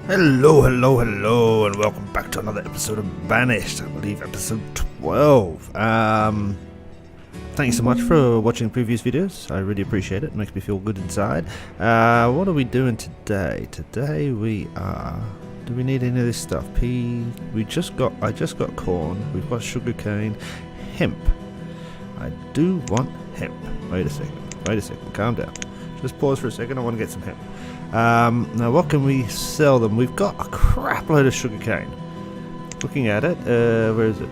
Hello, hello, hello, and welcome back to another episode of Banished. I believe episode 12. Thanks so much for watching previous videos. I really appreciate it. It makes me feel good inside. What are we doing today? Today we are... Do we need any of this stuff? I just got corn. We've got sugarcane. Hemp. I do want hemp. Wait a second. Calm down. Just pause for a second. I want to get some hemp. Now what can we sell them? We've got a crap load of sugarcane. Looking at it, where is it?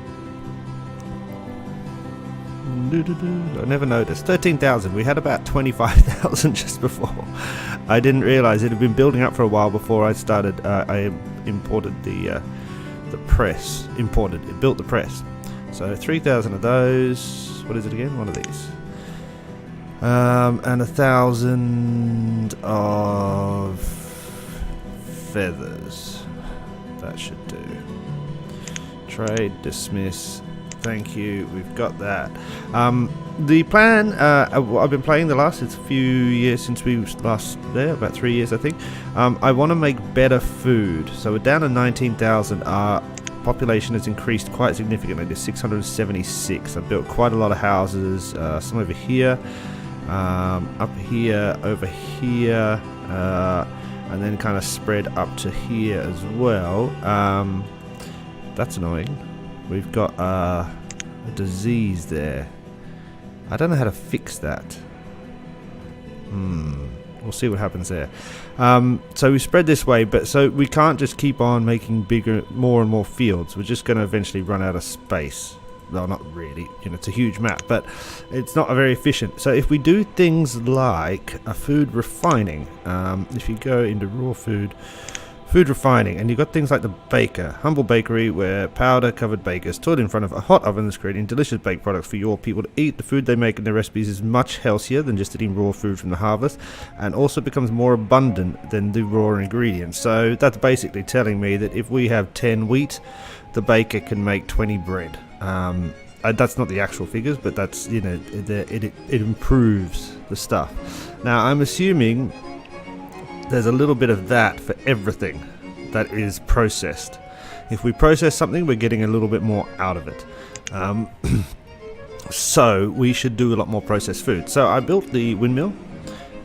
I never noticed. 13,000. We had about 25,000 just before. I didn't realize it had been building up for a while before I started. I imported the press. Built the press. So 3,000 of those. What is it again? One of these. And 1,000 of feathers. That should do. Trade, dismiss. Thank you. We've got that. The plan, I've been playing the last few years since we was last there, about 3 years I think. I want to make better food. So we're down to 19,000. Our population has increased quite significantly to 676. I've built quite a lot of houses, some over here. Up here, over here, and then kind of spread up to here as well. That's annoying. We've got a disease there. I don't know how to fix that. We'll see what happens there. So we spread this way, but so we can't just keep on making more and more fields. We're just going to eventually run out of space. Well, not really, it's a huge map, but it's not very efficient. So if we do things like a food refining, if you go into raw food refining, and you've got things like the baker, humble bakery, where powder covered bakers stood in front of a hot oven that's creating delicious baked products for your people to eat. The food they make in their recipes is much healthier than just eating raw food from the harvest, and also becomes more abundant than the raw ingredients. So that's basically telling me that if we have 10 wheat, the baker can make 20 bread. That's not the actual figures, but that's, it improves the stuff. Now I'm assuming there's a little bit of that for everything that is processed. If we process something, we're getting a little bit more out of it. So we should do a lot more processed food. So I built the windmill,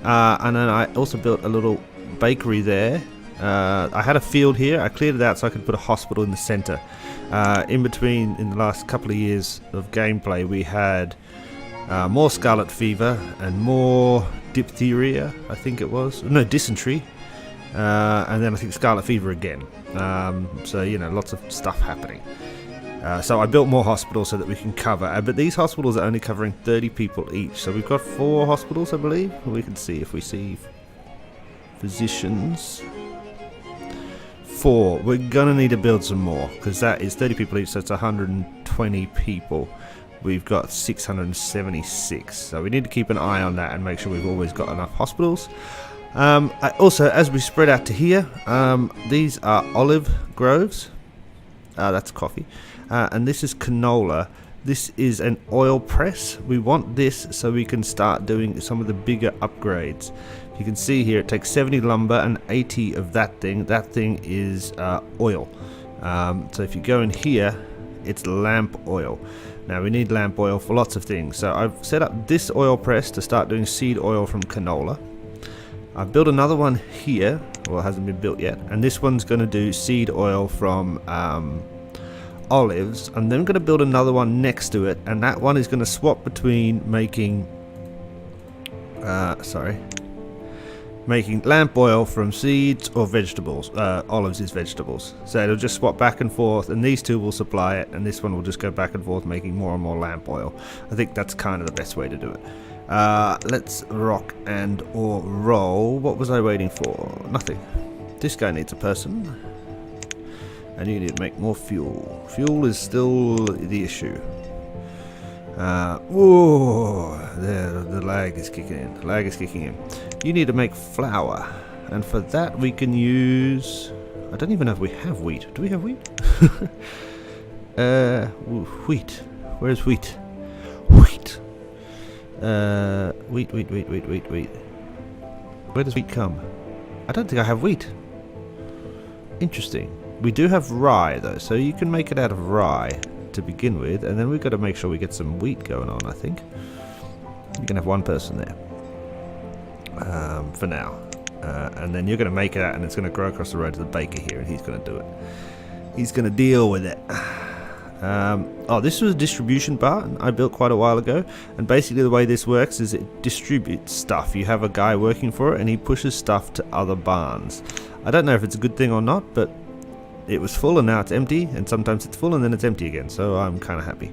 and then I also built a little bakery there. I had a field here. I cleared it out so I could put a hospital in the center. In the last couple of years of gameplay, we had more scarlet fever and more diphtheria, I think it was. No, dysentery. And then I think scarlet fever again. So, lots of stuff happening. So I built more hospitals so that we can cover. But these hospitals are only covering 30 people each. So we've got 4 hospitals, I believe. We can see if we see physicians. 4. We're gonna need to build some more, because that is 30 people each, so it's 120 people. We've got 676, so we need to keep an eye on that and make sure we've always got enough hospitals. Also, as we spread out to here, these are olive groves. That's coffee, and this is canola. This is an oil press. We want this so we can start doing some of the bigger upgrades. You can see here it takes 70 lumber and 80 of that thing. That thing is oil. So if you go in here, it's lamp oil. Now we need lamp oil for lots of things. So I've set up this oil press to start doing seed oil from canola. I've built another one here. Well, it hasn't been built yet. And this one's going to do seed oil from olives. And then I'm going to build another one next to it. And that one is going to swap between making... making lamp oil from seeds or vegetables. Olives is vegetables. So it'll just swap back and forth, and these two will supply it, and this one will just go back and forth making more and more lamp oil. I think that's kind of the best way to do it. Let's rock and or roll. What was I waiting for? Nothing. This guy needs a person. And you need to make more fuel. Fuel is still the issue. Whoa, the lag is kicking in. The lag is kicking in. You need to make flour, and for that we can use... I don't even know if we have wheat. Do we have wheat? Wheat. Where's wheat? Wheat. Wheat. Where does wheat come? I don't think I have wheat. Interesting. We do have rye though, so you can make it out of rye to begin with, and then we've got to make sure we get some wheat going on, I think. You can have one person there for now, and then you're going to make it out, and it's going to grow across the road to the baker here, and he's going to do it. He's going to deal with it. Oh, this was a distribution bar I built quite a while ago, and basically the way this works is it distributes stuff. You have a guy working for it, and he pushes stuff to other barns. I don't know if it's a good thing or not, but it was full and now it's empty, and sometimes it's full and then it's empty again, so I'm kind of happy.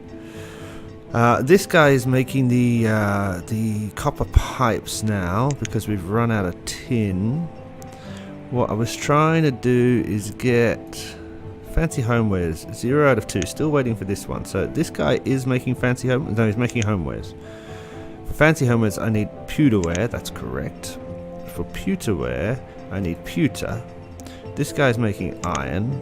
This guy is making the copper pipes now because we've run out of tin. What I was trying to do is get fancy homewares, 0 out of 2, still waiting for this one. So this guy is making fancy no, he's making homewares. For fancy homewares I need pewterware, that's correct. For pewterware I need pewter. This guy's making iron.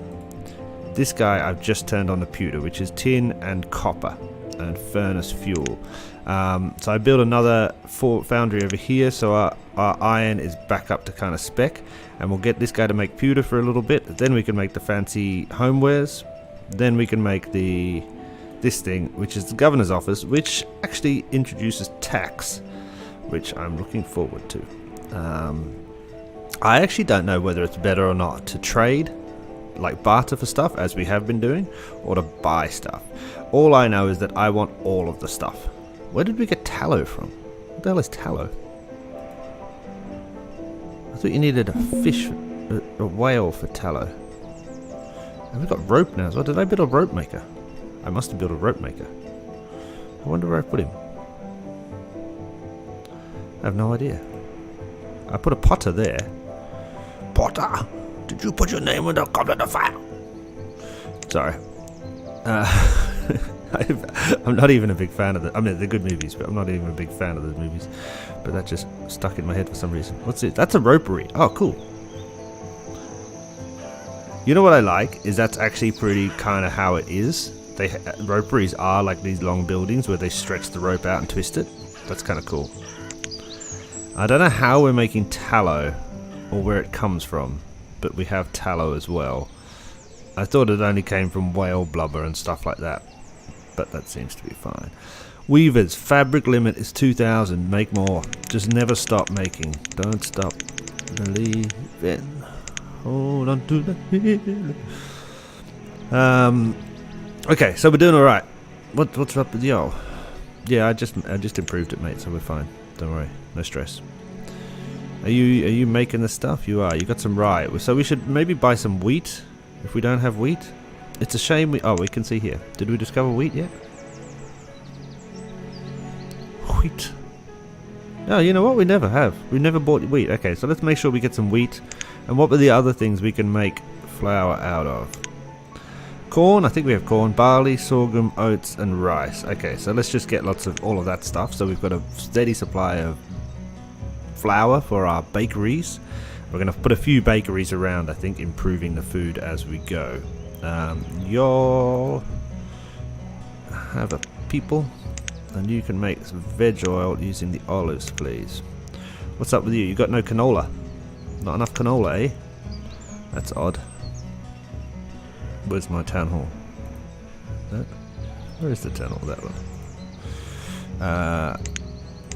This guy I've just turned on the pewter, which is tin and copper and furnace fuel. So I built another foundry over here, so our iron is back up to kind of spec, and we'll get this guy to make pewter for a little bit. Then we can make the fancy homewares. Then we can make this thing, which is the governor's office, which actually introduces tax, which I'm looking forward to. I actually don't know whether it's better or not to trade, like barter for stuff, as we have been doing, or to buy stuff. All I know is that I want all of the stuff. Where did we get tallow from? What the hell is tallow? I thought you needed a fish, a whale for tallow. And we've got rope now as well. Did I build a rope maker? I must have built a rope maker. I wonder where I put him. I have no idea. I put a potter there. Potter, did you put your name in the goblet of fire? Sorry. I'm not even a big fan of I mean, they're good movies, but I'm not even a big fan of those movies. But that just stuck in my head for some reason. What's it? That's a ropery. Oh, cool. You know what I like is that's actually pretty kind of how it is. Roperies are like these long buildings where they stretch the rope out and twist it. That's kind of cool. I don't know how we're making tallow or where it comes from, but we have tallow as well. I thought it only came from whale blubber and stuff like that, but that seems to be fine. Weavers, fabric limit is 2,000. Make more. Just never stop making. Don't stop. Believe in. Hold on to the hill. Okay, so we're doing all right. What's up with y'all? Yeah, I just improved it, mate. So we're fine. Don't worry. No stress. Are you making the stuff? You are. You got some rye. So we should maybe buy some wheat if we don't have wheat. It's a shame we can see here. Did we discover wheat yet? Wheat. No, you know what? We never have. We never bought wheat. Okay, so let's make sure we get some wheat. And what were the other things we can make flour out of? Corn. I think we have corn, barley, sorghum, oats, and rice. Okay, so let's just get lots of all of that stuff. So we've got a steady supply of flour for our bakeries. We're going to put a few bakeries around, I think, improving the food as we go. You'll have a people, and you can make some veg oil using the olives, please. What's up with you? You got no canola? Not enough canola, eh? That's odd. Where's my town hall? Where is the town hall? That one.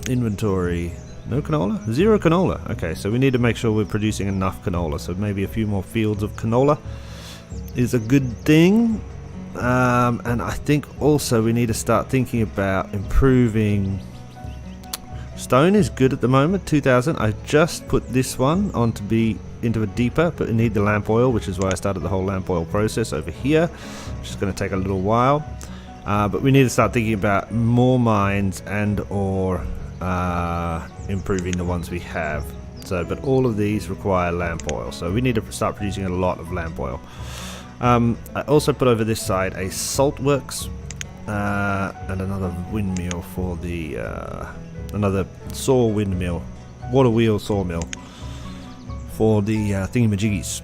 Inventory. No canola? 0 canola. Okay, so we need to make sure we're producing enough canola. So maybe a few more fields of canola is a good thing. And I think also we need to start thinking about improving. Stone is good at the moment, 2,000. I just put this one on to be into a deeper, but we need the lamp oil, which is why I started the whole lamp oil process over here, which is going to take a little while. But we need to start thinking about more mines and or improving the ones we have. So, but all of these require lamp oil, so we need to start producing a lot of lamp oil. I also put over this side a salt works and another windmill for the another saw windmill, water wheel sawmill for the thingamajiggies,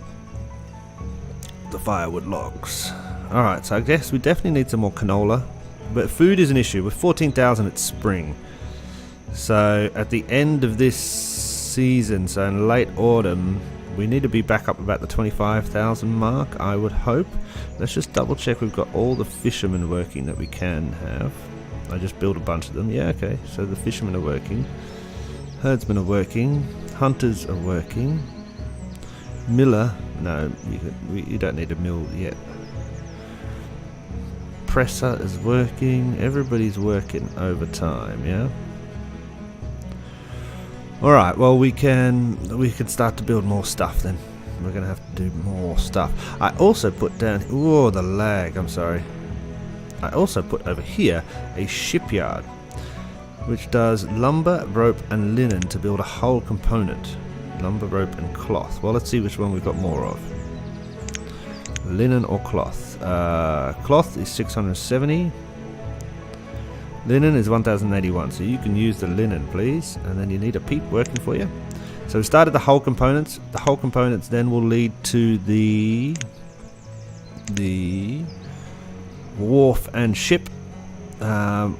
the firewood logs. Alright, so I guess we definitely need some more canola, but food is an issue. With 14,000 it's spring, so at the end of this season, so in late autumn, We need to be back up about the 25,000 mark, I would hope. Let's just double check we've got all the fishermen working that we can have. I just built a bunch of them. Yeah, okay. So the fishermen are working. Herdsmen are working. Hunters are working. Miller. No, you don't need a mill yet. Presser is working. Everybody's working overtime, yeah? Alright, well we can start to build more stuff then. We're going to have to do more stuff. I also put down... Whoa, the lag, I'm sorry. I also put over here a shipyard, which does lumber, rope and linen to build a whole component. Lumber, rope and cloth. Well, let's see which one we've got more of. Linen or cloth? Cloth is 670. Linen is 1081, so you can use the linen, please. And then you need a peep working for you. So we started the whole components. The whole components then will lead to the wharf and ship,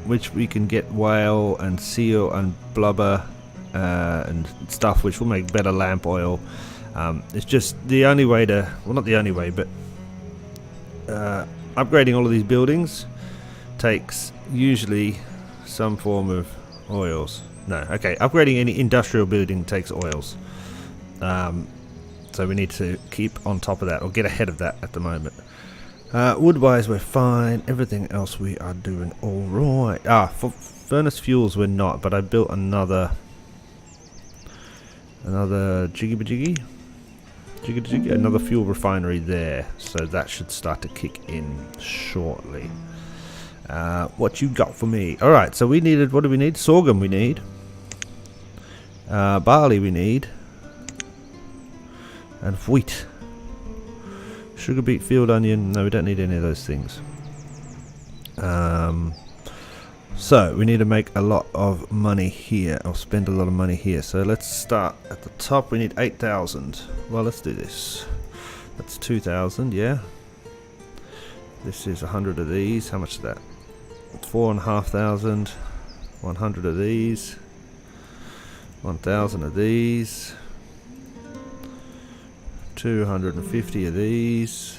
which we can get whale and seal and blubber and stuff, which will make better lamp oil. It's just the only way to, well, not the only way, but upgrading all of these buildings takes usually some form of oils. No, okay, upgrading any industrial building takes oils. So we need to keep on top of that, or get ahead of that at the moment. Wood-wise, we're fine. Everything else we are doing all right. For furnace fuels, we're not, but I built another jiggy, another fuel refinery there, so that should start to kick in shortly. What you got for me? All right, so we needed. What do we need? Sorghum. We need barley. We need and wheat. Sugar beet, field onion. No, we don't need any of those things. So we need to make a lot of money here, or spend a lot of money here. So let's start at the top. We need 8,000. Well, let's do this. That's 2,000. Yeah. This is 100 of these. How much is that? 4,500. 100 of these. 1,000 of these. 250 of these.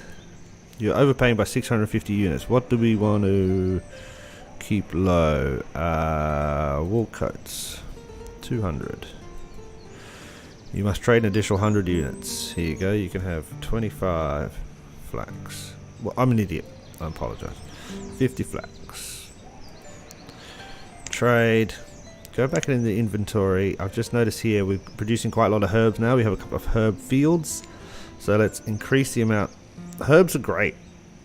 You're overpaying by 650 units. What do we want to keep low? Wool coats. 200. You must trade an additional 100 units. Here you go. You can have 25 flax. Well, I'm an idiot. I apologize. 50 flax. Trade. Go back in the inventory. I've just noticed here we're producing quite a lot of herbs now. We have a couple of herb fields. So let's increase the amount. Herbs are great.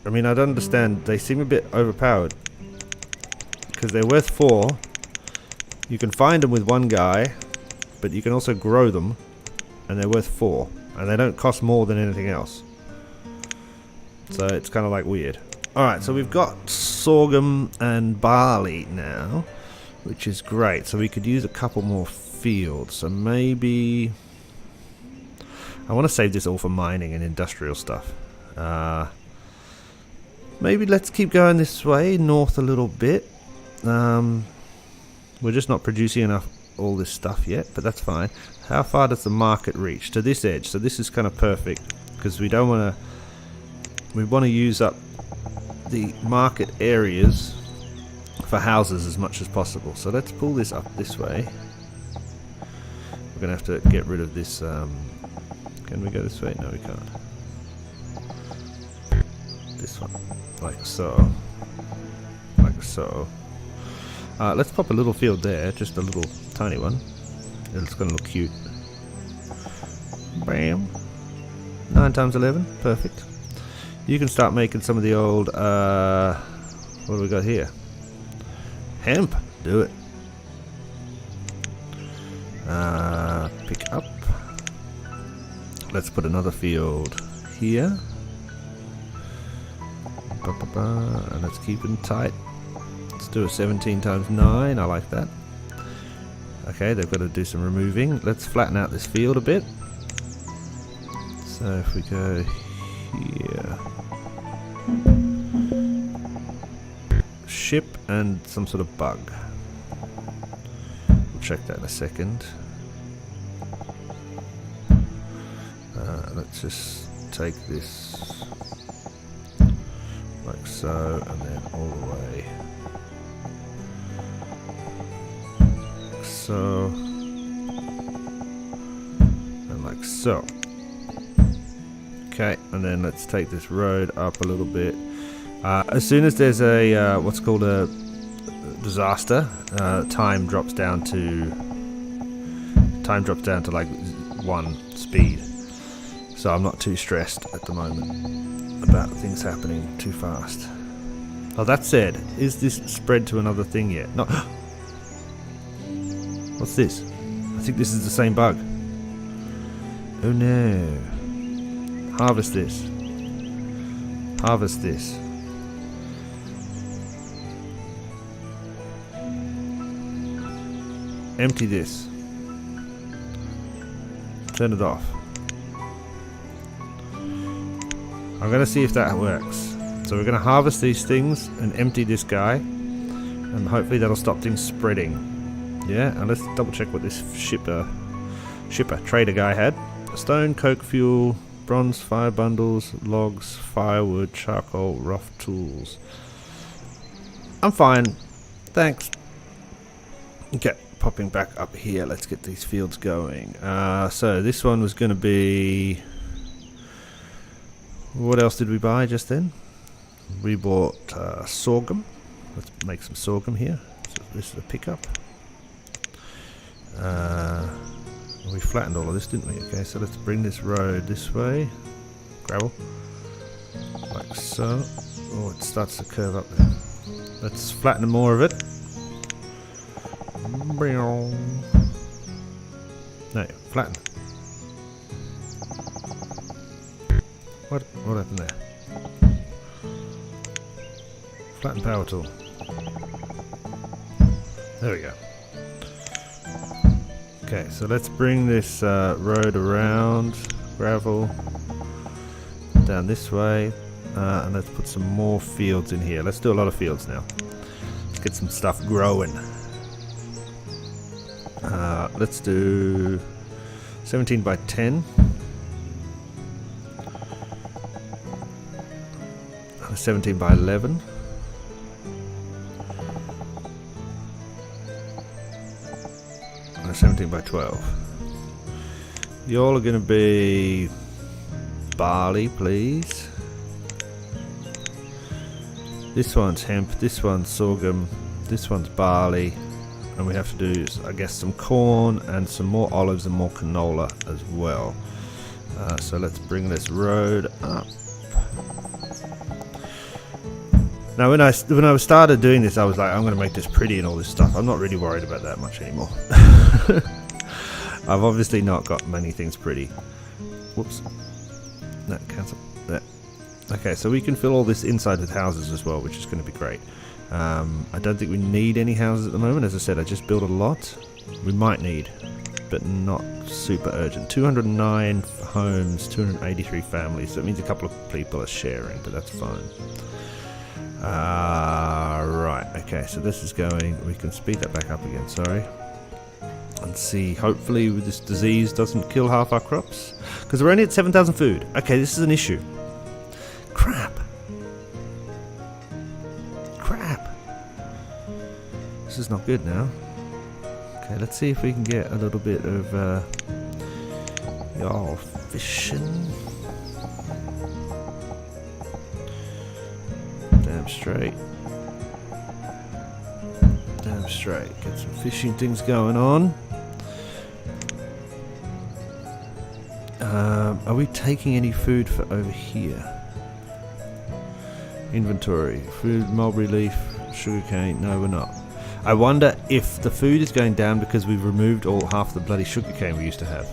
I mean, I don't understand. They seem a bit overpowered, because they're worth 4. You can find them with one guy, but you can also grow them, and they're worth 4. And they don't cost more than anything else. So it's kind of like weird. Alright, so we've got sorghum and barley now, which is great. So we could use a couple more fields. So maybe... I want to save this all for mining and industrial stuff. Maybe let's keep going this way, north a little bit. We're just not producing enough all this stuff yet, but that's fine. How far does the market reach? To this edge. So this is kind of perfect, because we don't want to... We want to use up the market areas for houses as much as possible. So let's pull this up this way. We're going to have to get rid of this... Can we go this way? No, we can't. This one. Like so. Like so. Let's pop a little field there. Just a little tiny one. It's going to look cute. Bam. 9 times 11. Perfect. You can start making some of the old... what do we got here? Hemp. Do it. Pick up. Let's put another field here. And let's keep it tight. Let's do a 17 times 9. I like that. Okay, they've got to do some removing. Let's flatten out this field a bit. So if we go here. Ship and some sort of bug. We'll check that in a second. let's just take this like so, and then all the way like so, and like so. Okay, and then let's take this road up a little bit. As soon as there's a what's called a disaster, time drops down to like 1 speed. So I'm not too stressed at the moment about things happening too fast. Oh, that said, is this spread to another thing yet? No. What's this? I think this is the same bug. Oh no. Harvest this. Harvest this. Empty this. Turn it off. I'm going to see if that works. So we're going to harvest these things and empty this guy, and hopefully that'll stop things spreading. Yeah, and let's double check what this trader guy had. Stone, coke, fuel, bronze, fire bundles, logs, firewood, charcoal, rough tools. I'm fine. Thanks. Okay, popping back up here. Let's get these fields going. So this one was going to be... What else did we buy just then? We bought sorghum. Let's make some sorghum here. So this is a pickup. We flattened all of this, didn't we? Okay, so let's bring this road this way. Gravel. Like so. Oh, it starts to curve up there. Let's flatten more of it. No, flatten. What happened there? Flatten power tool. There we go. Okay, so let's bring this road around, gravel, down this way, and let's put some more fields in here. Let's do a lot of fields now. Let's get some stuff growing. Let's do 17 by 10. 17 by 11. And 17 by 12. Y'all are going to be barley, please. This one's hemp, this one's sorghum, this one's barley. And we have to do, I guess, some corn and some more olives and more canola as well. So let's bring this road up. Now, when I started doing this, I was like, I'm going to make this pretty and all this stuff. I'm not really worried about that much anymore. I've obviously not got many things pretty. Whoops. No, cancel. There. Okay, so we can fill all this inside with houses as well, which is going to be great. I don't think we need any houses at the moment. As I said, I just built a lot. We might need, but not super urgent. 209 homes, 283 families. That means a couple of people are sharing, but that's fine. Right, okay, so this is going, we can speed that back up again, sorry. And see, hopefully this disease doesn't kill half our crops. Because we're only at 7,000 food. Okay, this is an issue. Crap. This is not good now. Okay, let's see if we can get a little bit of y'all fishing. Damn straight. Damn straight. Get some fishing things going on. Are we taking any food for over here? Inventory. Food, mulberry leaf, sugarcane. No, we're not. I wonder if the food is going down because we've removed half the bloody sugarcane we used to have.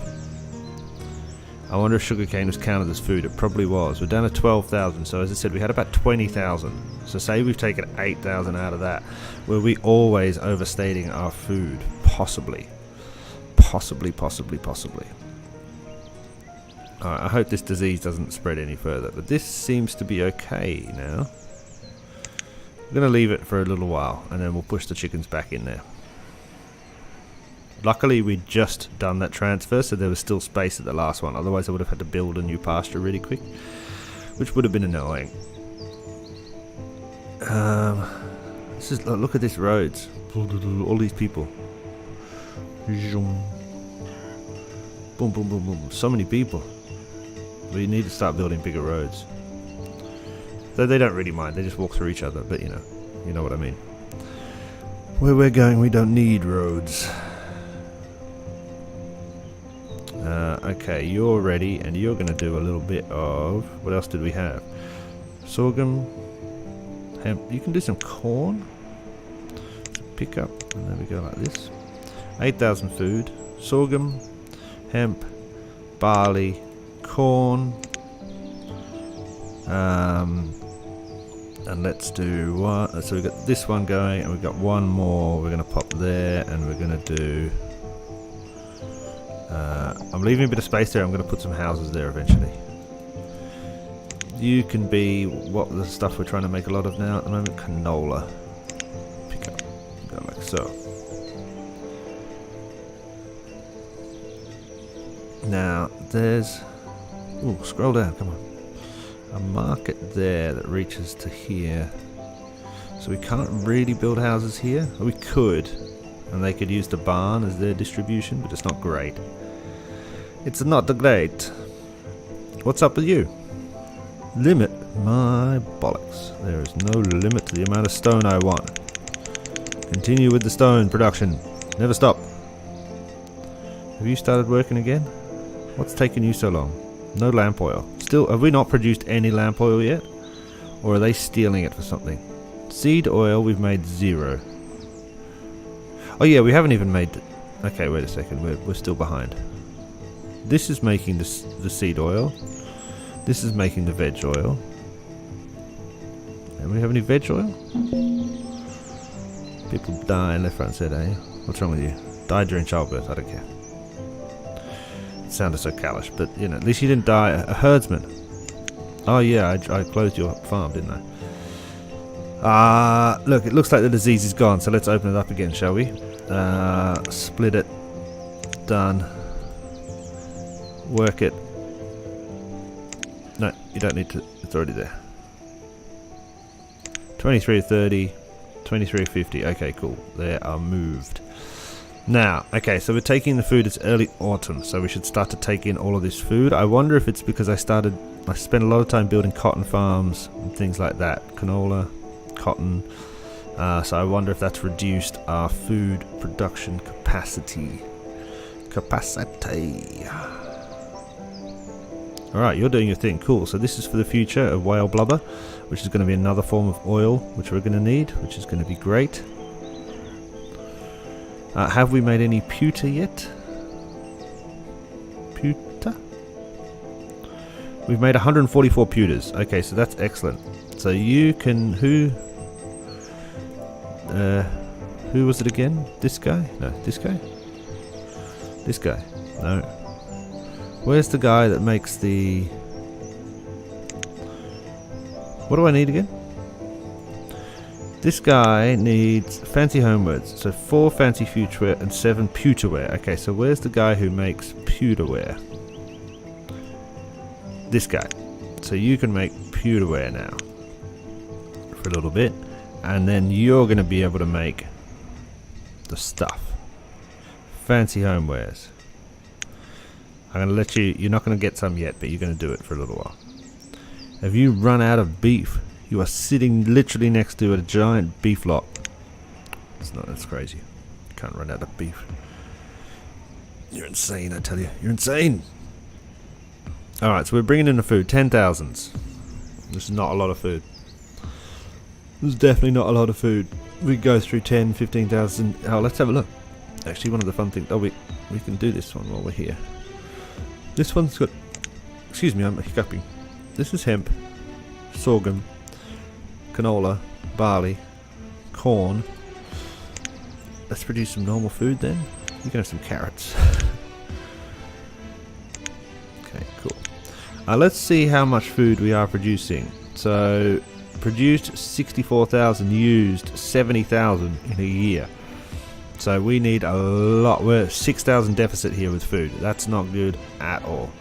I wonder if sugarcane was counted as food. It probably was. We're down to 12,000. So as I said, we had about 20,000. So say we've taken 8,000 out of that. Were we always overstating our food? Possibly. Possibly. Alright, I hope this disease doesn't spread any further. But this seems to be okay now. I'm going to leave it for a little while and then we'll push the chickens back in there. Luckily, we'd just done that transfer, so there was still space at the last one. Otherwise, I would have had to build a new pasture really quick, which would have been annoying. Look at these roads. All these people. Boom, boom, boom, boom. So many people. We need to start building bigger roads. Though they don't really mind. They just walk through each other. But you know what I mean. Where we're going, we don't need roads. Okay, you're ready, and you're going to do a little bit of... What else did we have? Sorghum, hemp. You can do some corn. Pick up, and there we go like this. 8,000 food. Sorghum, hemp, barley, corn. And let's do one. So we've got this one going, and we've got one more. We're going to pop there, and we're going to do... I'm leaving a bit of space there. I'm going to put some houses there eventually. You can be what the stuff we're trying to make a lot of now at the moment. Canola. Pick up. Go like so. Now there's... Ooh, scroll down. Come on. A market there that reaches to here. So we can't really build houses here. We could. And they could use the barn as their distribution, but it's not great. It's not great. What's up with you? Limit? My bollocks. There is no limit to the amount of stone I want. Continue with the stone production. Never stop. Have you started working again? What's taking you so long? No lamp oil. Still, have we not produced any lamp oil yet? Or are they stealing it for something? Seed oil, we've made 0. Oh yeah, we haven't even made... Okay, wait a second. We're still behind. This is making the seed oil. This is making the veg oil. And we have any veg oil? People die left, right, and centre, eh? What's wrong with you? Died during childbirth. I don't care. It sounded so callous, but you know, at least you didn't die. A herdsman. Oh yeah, I closed your farm, didn't I? Look, it looks like the disease is gone, so let's open it up again, shall we? Split it. Done. Work it. No, you don't need to. It's already there. 23:30, 23:50. Okay, cool. They are moved. Now, okay, so we're taking the food. It's early autumn, so we should start to take in all of this food. I wonder if it's because I spent a lot of time building cotton farms and things like that. Canola, cotton. So I wonder if that's reduced our food production capacity. Alright, you're doing your thing. Cool. So this is for the future of whale blubber, which is going to be another form of oil, which we're going to need, which is going to be great. Have we made any pewter yet? Pewter? We've made 144 pewters. Okay, so that's excellent. So you can... Who was it again? This guy? No, this guy? This guy? No. Where's the guy that makes the... What do I need again? This guy needs fancy homewares. So 4 fancy futureware and 7 pewterware. Okay, so where's the guy who makes pewterware? This guy. So you can make pewterware now. For a little bit. And then you're going to be able to make the stuff. Fancy homewares. I'm going to let you... You're not going to get some yet, but you're going to do it for a little while. Have you run out of beef? You are sitting literally next to a giant beef lot. That's crazy. You can't run out of beef. You're insane, I tell you. You're insane. Alright, so we're bringing in the food. 10,000s. This is not a lot of food. This is definitely not a lot of food. We go through 10, 15,000. Oh, let's have a look. Actually, one of the fun things... Oh, we can do this one while we're here. This one's got... Excuse me, I'm hiccuping. This is hemp, sorghum, canola, barley, corn. Let's produce some normal food then. You can have some carrots. Okay, cool. Let's see how much food we are producing. So, produced 64,000, used 70,000 in a year. So we need a lot. We're 6,000 deficit here with food. That's not good at all.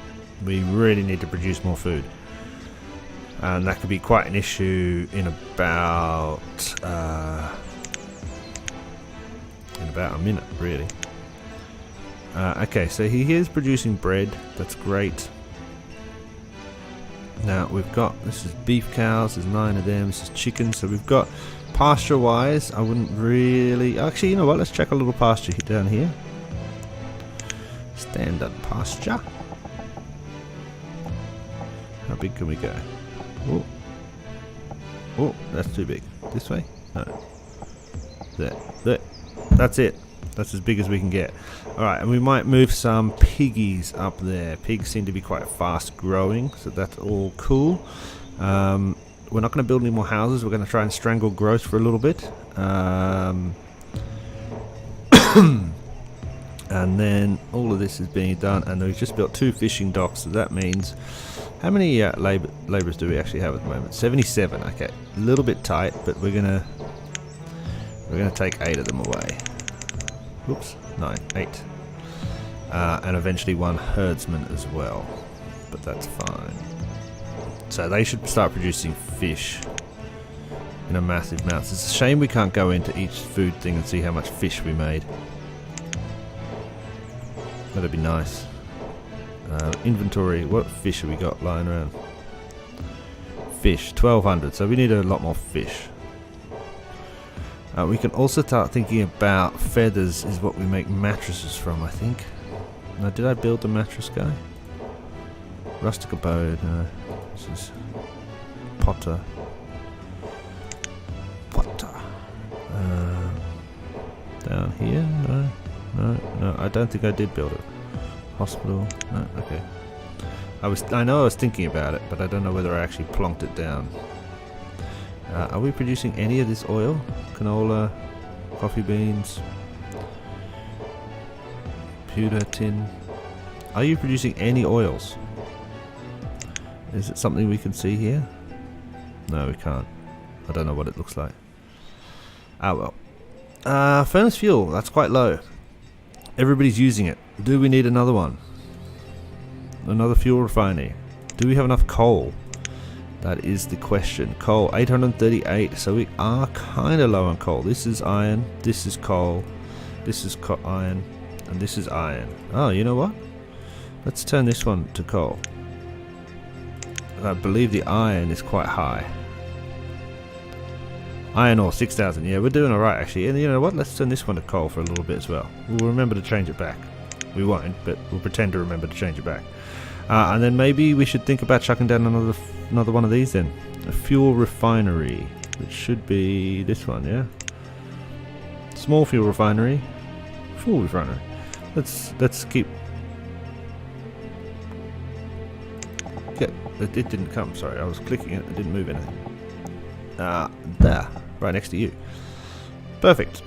We really need to produce more food. And that could be quite an issue in about a minute, really. Okay, so he is producing bread. That's great. Now we've got, this is beef cows, there's 9 of them, this is chickens, so we've got pasture wise, I wouldn't really, actually you know what, let's check a little pasture down here. Standard pasture. How big can we go? Oh, oh, that's too big. This way? No. There. That's it. That's as big as we can get. Alright, and we might move some piggies up there. Pigs seem to be quite fast growing, so that's all cool. We're not going to build any more houses. We're going to try and strangle growth for a little bit. And then all of this is being done, and we've just built 2 fishing docks, so that means... How many labourers do we actually have at the moment? 77. Okay, a little bit tight, but we're gonna take 8 of them away. Whoops, 9, 8, and eventually 1 herdsman as well. But that's fine. So they should start producing fish in a massive amount. It's a shame we can't go into each food thing and see how much fish we made. That'd be nice. Inventory, what fish have we got lying around? Fish, 1,200, so we need a lot more fish. We can also start thinking about feathers is what we make mattresses from, I think. Now, did I build the mattress guy? Rustic Abode, no. This is Potter. Down here? No, I don't think I did build it. Hospital, no, okay. I know I was thinking about it, but I don't know whether I actually plonked it down. Are we producing any of this oil? Canola, coffee beans, pewter tin. Are you producing any oils? Is it something we can see here? No, we can't. I don't know what it looks like. Ah well. Furnace fuel, that's quite low. Everybody's using it. Do we need another one? Another fuel refinery? Do we have enough coal? That is the question. Coal, 838. So we are kind of low on coal. This is iron. This is coal. This is iron. And this is iron. Oh, you know what? Let's turn this one to coal. I believe the iron is quite high. Iron ore, 6,000. Yeah, we're doing alright actually. And you know what? Let's turn this one to coal for a little bit as well. We'll remember to change it back. We won't, but we'll pretend to remember to change it back. And then maybe we should think about chucking down another one of these then. A fuel refinery, which should be this one, yeah? Small fuel refinery. Fuel refinery. Let's keep... It didn't come, sorry. I was clicking it, it didn't move anything. There. Right next to you. Perfect.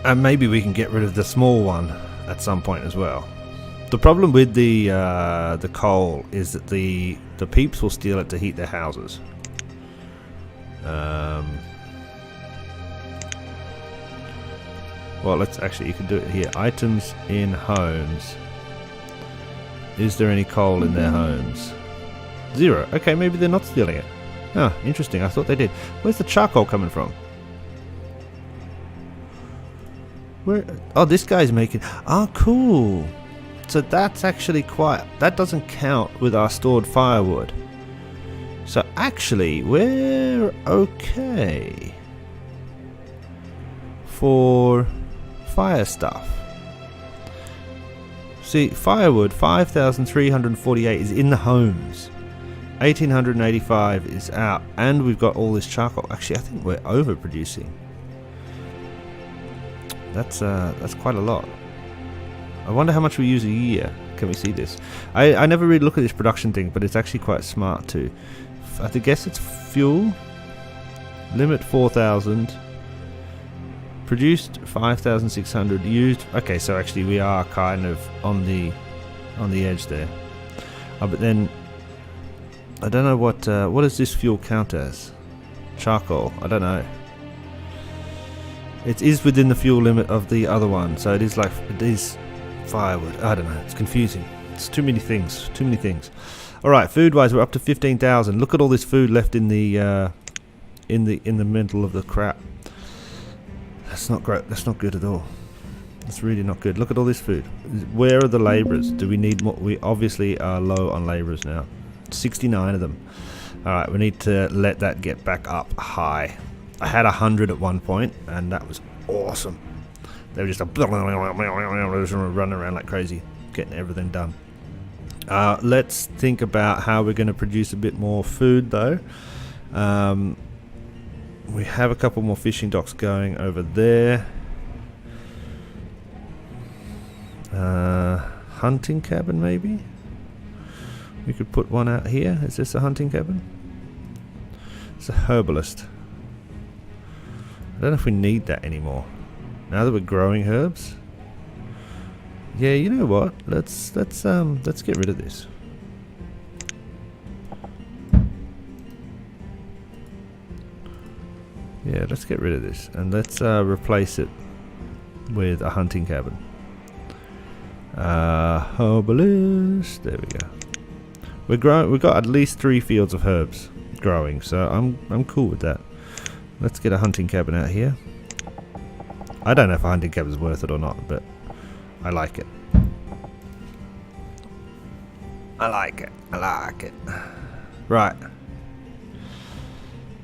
And maybe we can get rid of the small one at some point as well. The problem with the coal is that the peeps will steal it to heat their houses. Well, let's actually, you can do it here. Items in homes. Is there any coal in their homes? 0. Okay, maybe they're not stealing it. Oh, interesting. I thought they did. Where's the charcoal coming from? Where? Oh, this guy's making... Oh, cool. So that's actually quite... That doesn't count with our stored firewood. So actually, we're okay for fire stuff. See, firewood, 5,348 is in the homes. 1,885 is out, and we've got all this charcoal. Actually, I think we're overproducing. That's quite a lot. I wonder how much we use a year. Can we see this? I never really look at this production thing, but it's actually quite smart too. I guess it's fuel. Limit 4,000. Produced 5,600. Used. Okay, so actually we are kind of on the edge there. But then I don't know what does this fuel count as? Charcoal. I don't know. It is within the fuel limit of the other one, so it is like, it is firewood. I don't know, it's confusing. It's too many things, too many things. Alright, food wise, we're up to 15,000. Look at all this food left in the middle of the crap. That's not great, that's not good at all. It's really not good. Look at all this food. Where are the labourers? Do we need more? We obviously are low on labourers now. 69 of them. Alright, we need to let that get back up high. I had 100 at one point, and that was awesome. They were just running around like crazy, getting everything done. Let's think about how we're going to produce a bit more food, though. We have a couple more fishing docks going over there. Hunting cabin, maybe? We could put one out here. Is this a hunting cabin? It's a herbalist. I don't know if we need that anymore. Now that we're growing herbs. Yeah, you know what? Let's get rid of this. Yeah, let's get rid of this and let's replace it with a hunting cabin. Herbalist. There we go. We're growing. We've got at least 3 fields of herbs growing, so I'm cool with that. Let's get a hunting cabin out here. I don't know if a hunting cabin is worth it or not, but I like it. I like it. I like it. Right.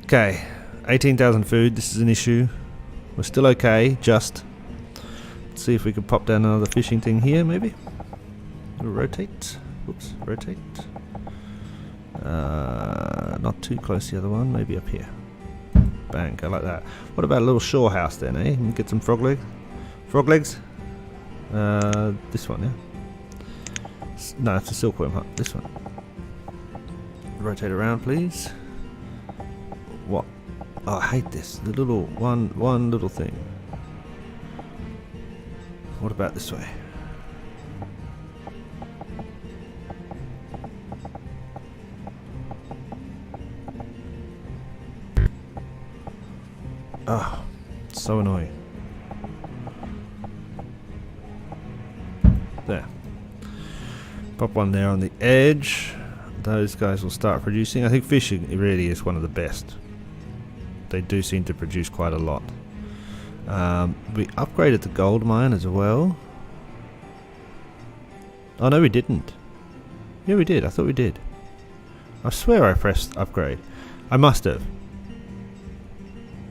Okay. 18,000 food. This is an issue. We're still okay. Just. Let's see if we can pop down another fishing thing here, maybe. We'll rotate. Whoops. Rotate. Not too close to the other one. Maybe up here. Bang. I like that. What about a little shore house then, eh? Get some frog legs. Frog legs? This one, yeah? No, it's a silkworm hut. This one. Rotate around, please. What? Oh, I hate this. The little one little thing. What about this way? Oh, so annoying. There. Pop one there on the edge. Those guys will start producing. I think fishing really is one of the best. They do seem to produce quite a lot. We upgraded the gold mine as well. Oh no, we didn't. Yeah, we did. I thought we did. I swear I pressed upgrade. I must have.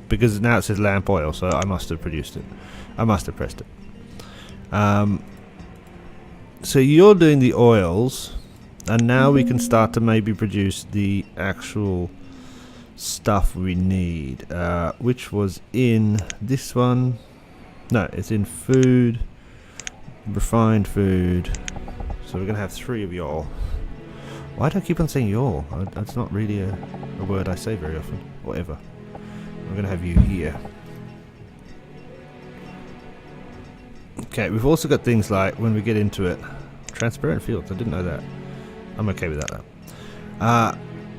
Because now it says lamp oil, so I must have produced it. I must have pressed it. So you're doing the oils, and now we can start to maybe produce the actual stuff we need, which was in this one. No, it's in food, refined food. So we're gonna have 3 of y'all. Why do I keep on saying y'all? That's not really a word I say very often. Whatever. We're gonna have you here. Okay, we've also got things like, when we get into it, transparent fields. I didn't know that. I'm okay with that though.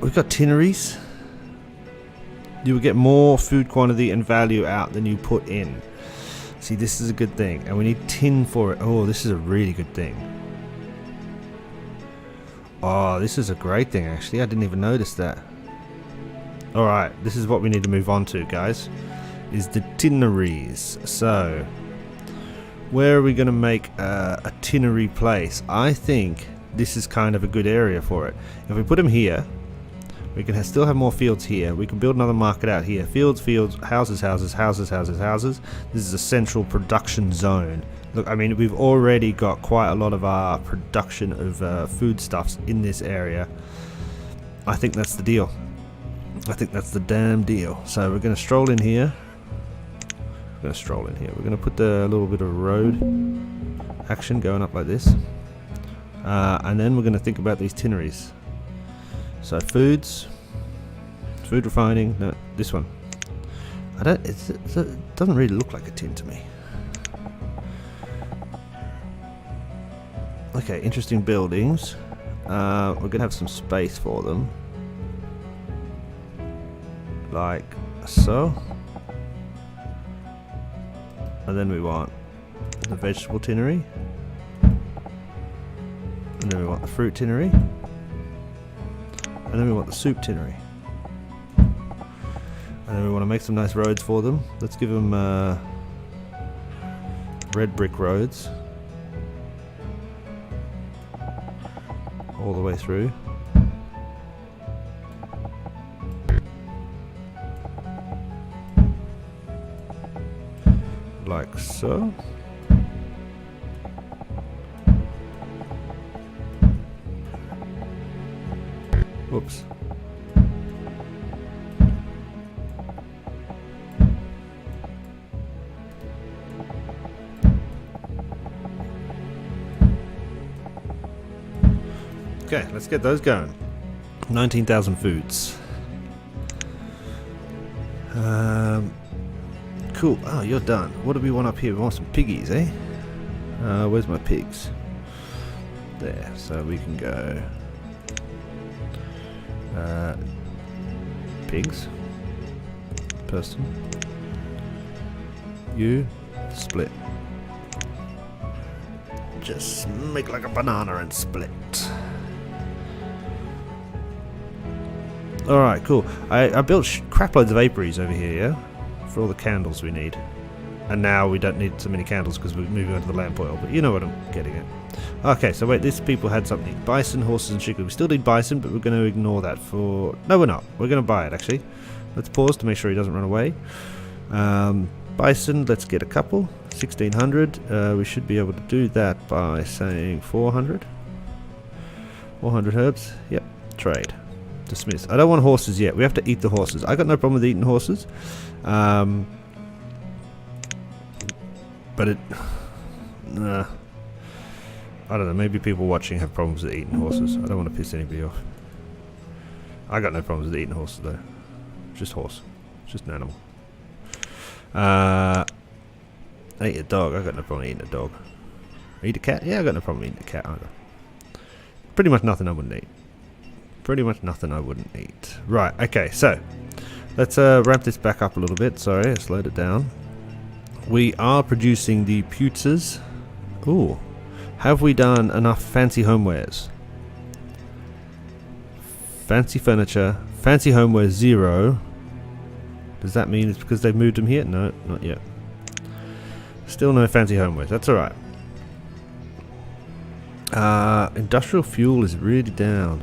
We've got tinneries. You will get more food quantity and value out than you put in. See, this is a good thing, and we need tin for it. Oh, this is a really good thing. Oh, this is a great thing actually. I didn't even notice that. Alright, this is what we need to move on to, guys. Is the tinneries. So, where are we going to make a tinnery place? I think this is kind of a good area for it. If we put them here, we can still have more fields here. We can build another market out here. Fields, fields, houses, houses, houses, houses, houses. This is a central production zone. Look, I mean, we've already got quite a lot of our production of foodstuffs in this area. I think that's the deal. I think that's the damn deal. So we're going to stroll in here. We're going to stroll in here. We're going to put the little bit of road action going up like this. And then we're going to think about these tinneries. So foods, food refining. No, this one. I don't. It doesn't really look like a tin to me. Okay, interesting buildings. We're gonna have some space for them, like so. And then we want the vegetable tinnery. And then we want the fruit tinnery. And then we want the soup tinnery. And then we want to make some nice roads for them. Let's give them red brick roads. All the way through. Like so. Whoops. Okay, let's get those going. 19,000 foods. Cool. Oh, you're done. What do we want up here? We want some piggies, eh? Where's my pigs? There. So we can go... pigs. Person. You. Split. Just make like a banana and split. Alright, cool. I built crap loads of apiaries over here, yeah? For all the candles we need. And now we don't need so many candles because we're moving on to the lamp oil, but you know what I'm getting at. Okay, so wait, these people had something. Bison, horses and chickens. We still need bison, but we're going to ignore that for... No, we're not. We're going to buy it, actually. Let's pause to make sure he doesn't run away. Bison, let's get a couple. 1,600. We should be able to do that by saying 400. 400 herbs. Yep, trade. Dismiss. I don't want horses yet. We have to eat the horses. I got no problem with eating horses. But it... Nah. I don't know. Maybe people watching have problems with eating horses. I don't want to piss anybody off. I got no problems with eating horses though. Just horse. Just an animal. Eat a dog. I got no problem eating a dog. Eat a cat? Yeah, I got no problem eating a cat either. Pretty much nothing I wouldn't eat. Pretty much nothing I wouldn't eat. Right, okay, so let's ramp this back up a little bit. Sorry, I slowed it down. We are producing the pizzas. Ooh. Have we done enough fancy homewares? Fancy furniture. Fancy homeware 0. Does that mean it's because they've moved them here? No, not yet. Still no fancy homewares. That's alright. Industrial fuel is really down.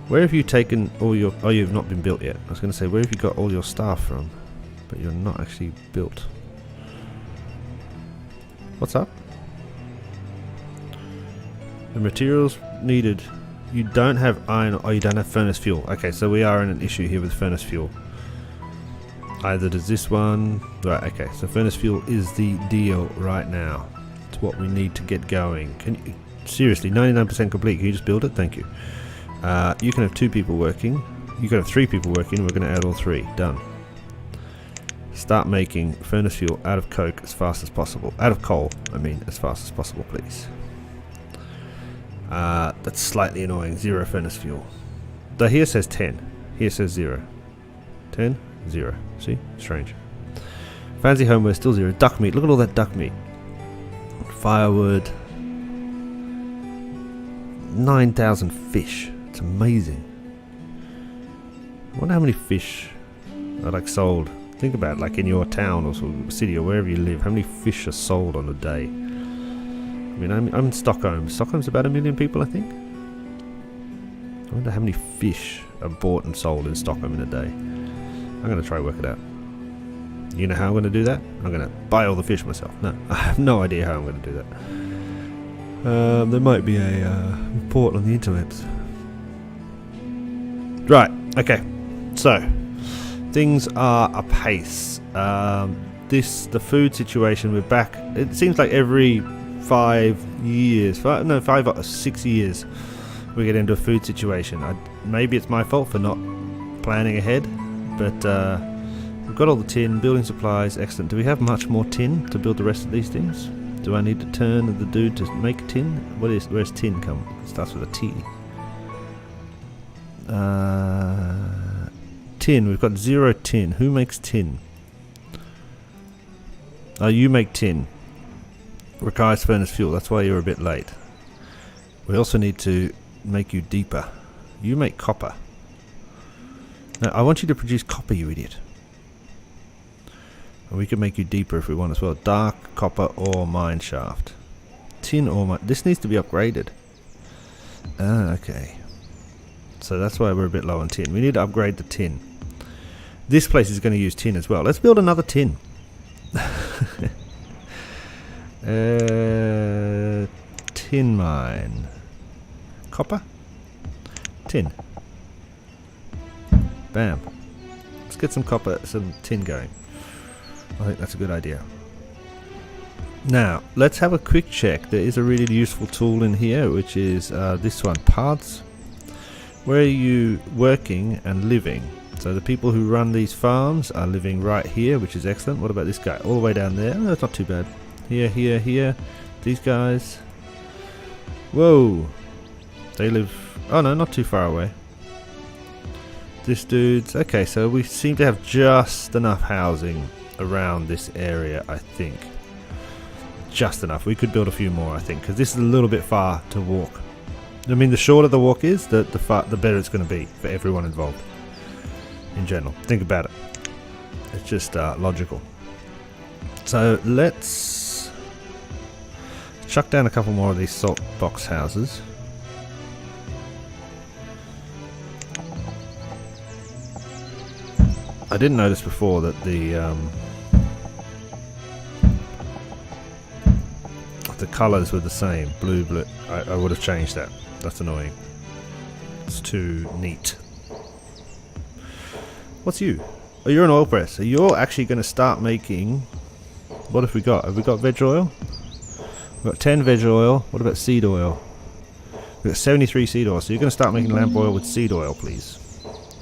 Where have you taken all your... Oh, you've not been built yet. I was going to say, where have you got all your staff from? But you're not actually built. What's up? The materials needed. You don't have iron... Oh, you don't have furnace fuel. Okay, so we are in an issue here with furnace fuel. Either does this one... Right, okay. So furnace fuel is the deal right now. It's what we need to get going. Can you... Seriously, 99% complete. Can you just build it? Thank you. You can have 2 people working. You can have 3 people working. We're going to add all 3. Done. Start making furnace fuel out of coke as fast as possible. Out of coal, I mean, as fast as possible, please. That's slightly annoying. 0 furnace fuel. Though here says 10. Here says 0. 10, 0. See? Strange. Fancy homeware, still 0. Duck meat. Look at all that duck meat. Firewood. 9,000 fish. It's amazing. I wonder how many fish are like sold. Think about it, like in your town or sort of city or wherever you live. How many fish are sold on a day? I mean, I'm in Stockholm. Stockholm's about 1 million people, I think. I wonder how many fish are bought and sold in Stockholm in a day. I'm going to try to work it out. You know how I'm going to do that? I'm going to buy all the fish myself. No, I have no idea how I'm going to do that. There might be a report on the interwebs. Right, okay. So, things are apace. The food situation, we're back. It seems like every 5 years, 5 or 6 years, we get into a food situation. Maybe it's my fault for not planning ahead, but we've got all the tin, building supplies, excellent. Do we have much more tin to build the rest of these things? Do I need to turn the dude to make tin? Where's tin come? It starts with a T. Tin, we've got 0 tin. Who makes tin? Oh, you make tin. Requires furnace fuel. That's why you're a bit late. We also need to make you deeper. You make copper. Now, I want you to produce copper, you idiot. And we can make you deeper if we want as well. Dark copper ore mine shaft. Tin ore mine. This needs to be upgraded. Ah, okay. So that's why we're a bit low on tin. We need to upgrade the tin. This place is going to use tin as well. Let's build another tin. Tin mine. Copper? Tin. Bam. Let's get some copper, some tin going. I think that's a good idea. Now, let's have a quick check. There is a really useful tool in here, which is this one, paths. Where are you working and living? So the people who run these farms are living right here, which is excellent. What about this guy? All the way down there? Oh, that's not too bad. Here, here, here. These guys. Whoa. They live... Oh no, not too far away. This dude's... Okay, so we seem to have just enough housing around this area, I think. Just enough. We could build a few more, I think, because this is a little bit far to walk. I mean, the shorter the walk is, the better it's going to be for everyone involved. In general. Think about it. It's just logical. So let's chuck down a couple more of these salt box houses. I didn't notice before that the colours were the same. Blue, blue. I would have changed that. That's annoying. It's too neat. What's you? Oh, you're an oil press. So you're actually going to start making... What have we got? Have we got veg oil? We've got 10 veg oil. What about seed oil? We've got 73 seed oil. So you're going to start making lamp oil with seed oil, please.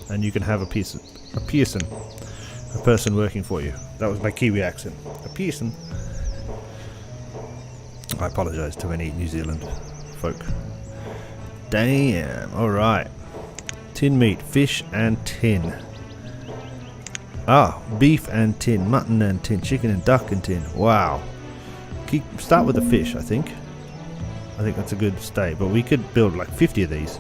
And you can have a person working for you. That was my Kiwi accent. A person. I apologise to any New Zealand folk. Damn. Alright. Tin meat. Fish and tin. Ah, beef and tin, mutton and tin, chicken and duck and tin. Wow. Start with the fish, I think. I think that's a good stay. But we could build like 50 of these.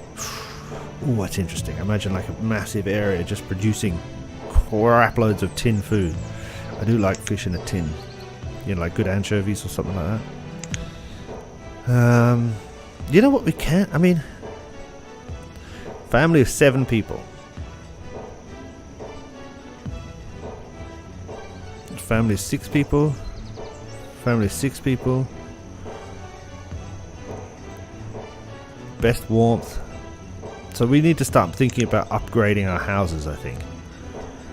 Ooh, that's interesting. Imagine like a massive area just producing crap loads of tin food. I do like fish in a tin. You know, like good anchovies or something like that. You know what we can't? I mean, family of 7 people. Family of 6 people. Family of 6 people. Best warmth. So we need to start thinking about upgrading our houses, I think.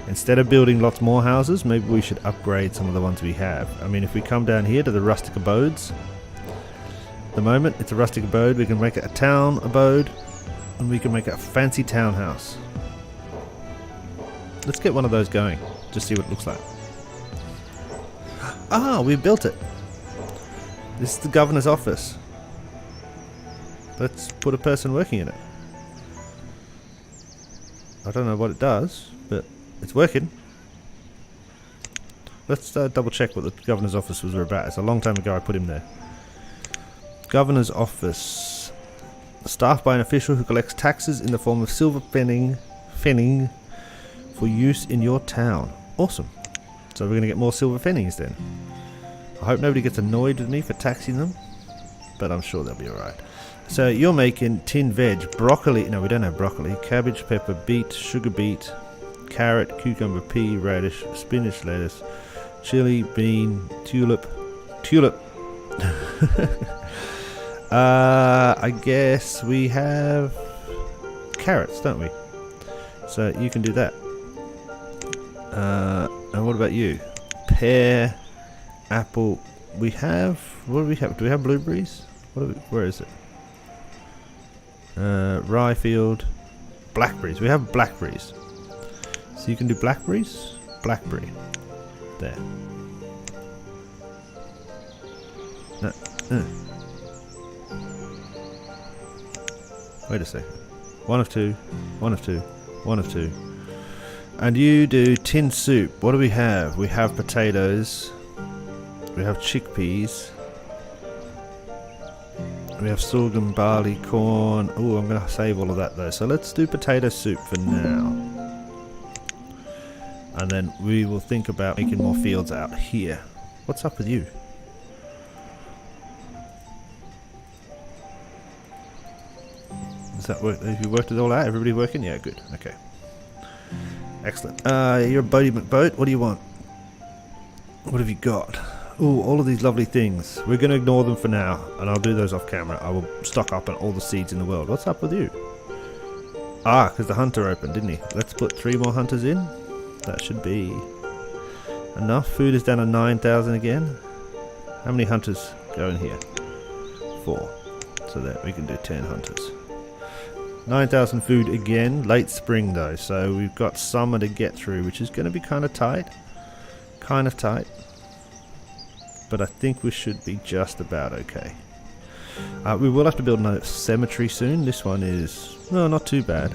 Instead of building lots more houses, maybe we should upgrade some of the ones we have. I mean, if we come down here to the rustic abodes, at the moment it's a rustic abode. We can make it a town abode, and we can make it a fancy townhouse. Let's get one of those going, just see what it looks like. Ah, we built it. This is the governor's office. Let's put a person working in it. I don't know what it does, but it's working. Let's double check what the governor's office was about. It's a long time ago I put him there. Governor's office. Staffed by an official who collects taxes in the form of silver pfennig for use in your town. Awesome. So we're going to get more silver pfennigs then. I hope nobody gets annoyed with me for taxing them, but I'm sure they'll be alright. So you're making tin veg, broccoli. No, we don't have broccoli. Cabbage, pepper, beet, sugar beet, carrot, cucumber, pea, radish, spinach, lettuce, chili, bean, tulip. I guess we have carrots, don't we? So you can do that. And what about you? Pear, apple. We have... What do we have? Do we have blueberries? Where is it? Rye field. Blackberries. We have blackberries. So you can do blackberries? Blackberry. There. No. Wait a second. One of two. One of two. One of two. And you do tin soup. What do we have? We have potatoes. We have chickpeas. We have sorghum, barley, corn. Oh, I'm going to save all of that though. So let's do potato soup for now. And then we will think about making more fields out here. What's up with you? Does that work? Have you worked it all out? Everybody working? Yeah, good. Okay. Excellent. You're a Bodie McBoat. What do you want? What have you got? Ooh, all of these lovely things. We're going to ignore them for now, and I'll do those off camera. I will stock up on all the seeds in the world. What's up with you? Ah, because the hunter opened, didn't he? Let's put 3 more hunters in. That should be enough. Food is down to 9,000 again. How many hunters go in here? 4. So that we can do 10 hunters. 9,000 food again. Late spring though, so we've got summer to get through, which is going to be kind of tight. Kind of tight. But I think we should be just about okay. We will have to build another cemetery soon. This one is, no, not too bad.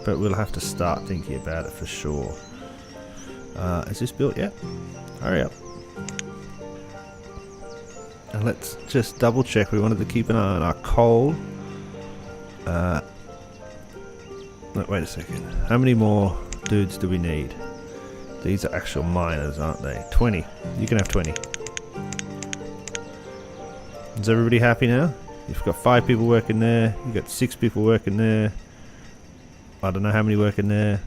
But we'll have to start thinking about it for sure. Is this built yet? Hurry up. And let's just double check. We wanted to keep an eye on our coal. No, wait a second. How many more dudes do we need? These are actual miners, aren't they? 20. You can have 20. Is everybody happy now? You've got 5 people working there. You've got 6 people working there. I don't know how many working there.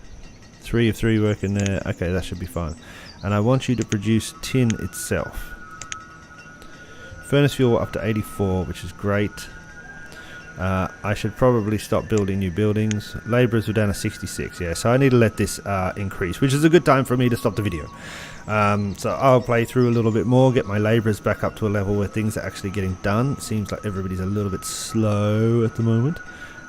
3 of 3 working there. Okay, that should be fine. And I want you to produce tin itself. Furnace fuel up to 84, which is great. I should probably stop building new buildings. Labourers were down to 66, yeah, so I need to let this increase, which is a good time for me to stop the video. So I'll play through a little bit more, get my labourers back up to a level where things are actually getting done. Seems like everybody's a little bit slow at the moment.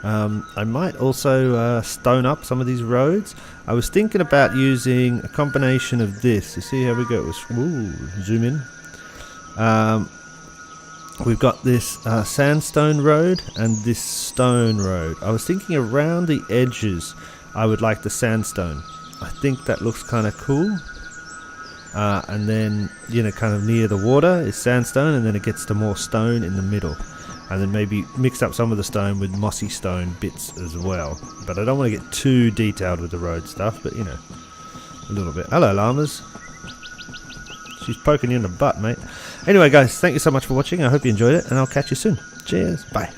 I might also stone up some of these roads. I was thinking about using a combination of this. You see how we go? Ooh, zoom in. We've got this sandstone road and this stone road. I was thinking around the edges I would like the sandstone. I think that looks kind of cool. And then, you know, kind of near the water is sandstone, and then it gets to more stone in the middle. And then maybe mix up some of the stone with mossy stone bits as well. But I don't want to get too detailed with the road stuff, but you know, a little bit. Hello, llamas. She's poking you in the butt, mate. Anyway, guys, thank you so much for watching. I hope you enjoyed it, and I'll catch you soon. Cheers. Bye.